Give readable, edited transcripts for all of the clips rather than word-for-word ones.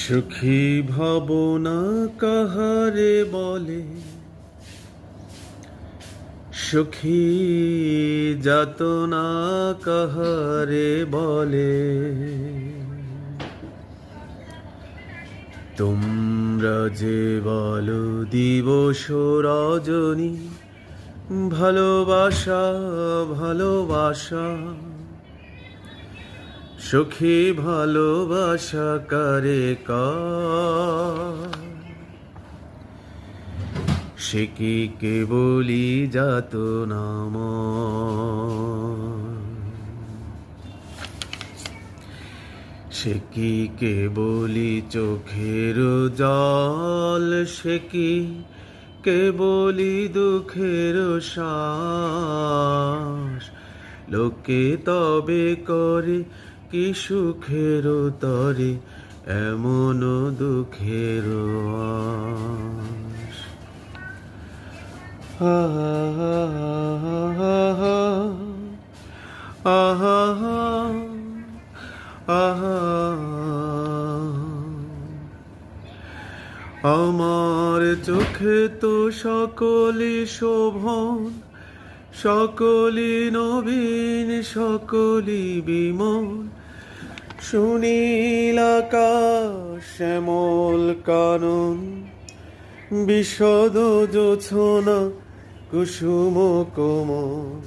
সুখী ভাবনা কাহারে বলে, সুখী যাতনা কাহারে বলে। তোমরা যে বলো দিবস রজনী, ভালোবাসা ভালোবাসা। সুখী ভালোবাসা কারে কয়, সে কি কেবলি যাতনাময়, সে কি কেবলি চোখের জল, সে কি কেবলি দুঃখের শ্বাস। লোকে তবে করে কি সুখের তরে এমন দুঃখের আশ। আমার চোখে তো সকলই শোভন, সকলই নবীন, সকলই বিমল। সুনীল আকাশ, শ্যামল কানন, বিশদ জোছনা, কুসুম কোমল।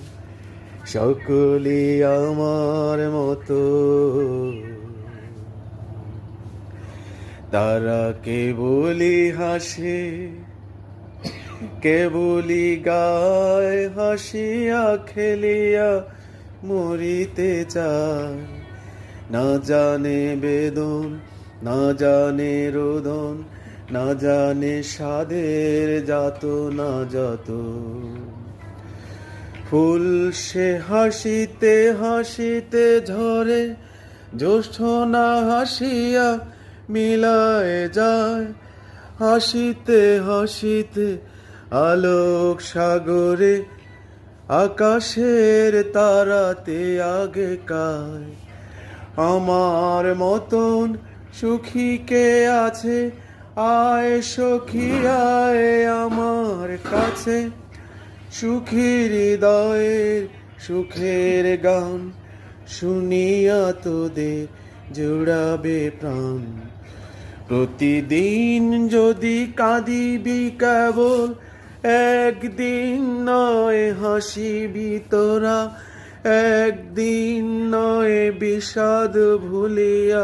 সকলে আমার মতো, তারা কেবলি হাসে, কেবলি গায়, হাসিয়া খেলিয়া মরিতে চায়। না জানে বেদন, না জানে রোদন, না জানে স্বাদের যাতনা যত। ফুল সে হাসিতে হাসিতে ঝরে, জ্যোৎস্না হাসিয়া মিলায় যায়। হাসিতে হাসিতে আলোক সাগরে, আকাশের তারাতে আগে কায়। আমার মতন সুখী কে আছে, আয় সখী আয় আমার কাছে। সুখী হৃদয়ের সুখের গান, শুনিয়া তোদের জুড়াবে প্রাণ। প্রতিদিন যদি কাঁদিবি কেবল, একদিন নয় হাসিবি তোরা। একদিন নয় বিষাদ ভুলিয়া